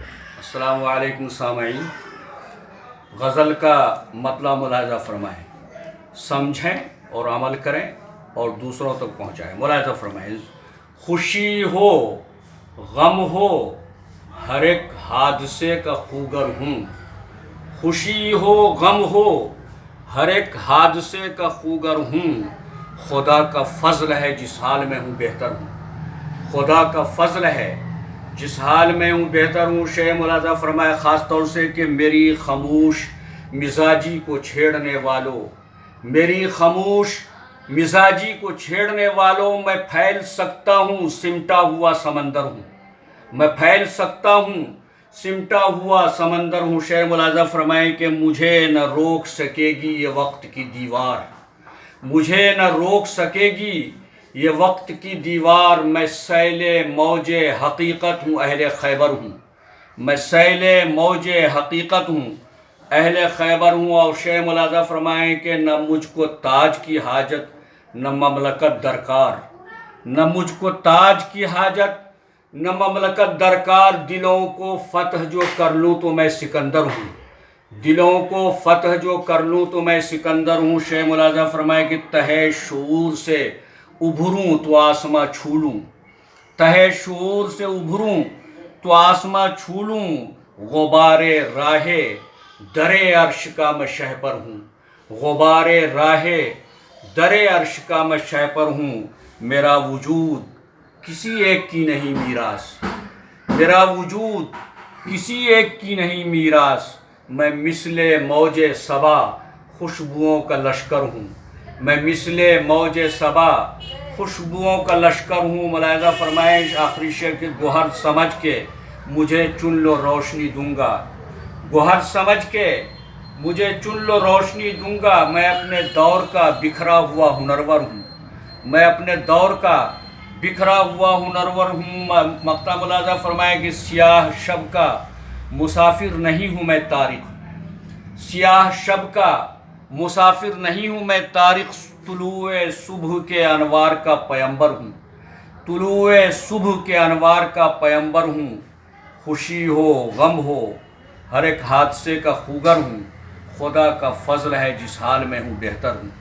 अस्सलामु अलैकुम सामईन। गज़ल का मतलब मुलाहिज़ा फरमाएँ, समझें और अमल करें और दूसरों तक पहुँचाएँ। मुलाहिज़ा फरमाएँ, खुशी हो गम हो हर एक हादसे का खूगर हूँ। खुशी हो गम हो हर एक हादसे का खूगर हूँ। खुदा का फ़ज़्ल है जिस हाल में हूँ बेहतर हूँ। खुदा का फ़ज़्ल है जिस हाल में हूँ बेहतर हूँ। शेर मुलाहिज़ा फरमाए ख़ास तौर से कि मेरी खामोश मिजाजी को छेड़ने वालों, मेरी खामोश मिजाजी को छेड़ने वालों, मैं फैल सकता हूँ सिमटा हुआ समंदर हूँ। मैं फैल सकता हूँ सिमटा हुआ समंदर हूँ। शेर मुलाहिज़ा फरमाए कि मुझे न रोक सकेगी ये वक्त की दीवार, मुझे न रोक सकेगी ये वक्त की दीवार। मैं सैले मौजे हकीकत हूँ अहले खैबर हूँ, मैं सैले मौजे हकीकत हूँ अहले खैबर हूँ। और शेर मुलाहिज़ा फरमाएँ कि न मुझको ताज की हाजत न ममलकत दरकार, न मुझको ताज की हाजत न ममलकत दरकार। दिलों को फ़तह जो कर लूँ तो मैं सिकंदर हूँ, दिलों को फ़तह जो कर लूँ तो मैं सिकंदर हूँ। शेर मुलाहिज़ा फरमाए कि तहे शऊर से उभरूँ तो आसमां छू लूँ, तहे शऊर से उभरूँ तो आसमां छू लूँ। गुबारे राहे दरे अर्श का मैं शहपर हूँ, गुबारे राहे दरे अर्श का मैं शहपर हूँ। मेरा वजूद किसी एक की नहीं मीरास, मेरा वजूद किसी एक की नहीं मीरास। मैं मिसले मौजे सबा खुशबुओं का लश्कर हूँ, मैं मिसले मौजे सबा खुशबुओं का लश्कर हूँ। मुलाहिज़ा फरमाएँ आखिरी शेर के गोहर समझ के मुझे चुन लो रोशनी दूंगा, गोहर समझ के मुझे चुन लो रोशनी दूंगा। मैं अपने दौर का बिखरा हुआ हुनरवर हूँ, मैं अपने दौर का बिखरा हुआ हुनरवर हूँ। मक्ता मुलाहिज़ा फरमाए कि सियाह शब का मुसाफिर नहीं हूँ मैं तारिक, सियाह शब का मुसाफिर नहीं हूँ मैं तारिक। तुलुए सुबह के अनवार का पैगंबर हूँ, तुलुए सुबह के अनवार का पैगंबर हूँ। खुशी हो गम हो हर एक हादसे का खूगर हूँ। खुदा का फ़ज़्ल है जिस हाल में हूँ बेहतर हूँ।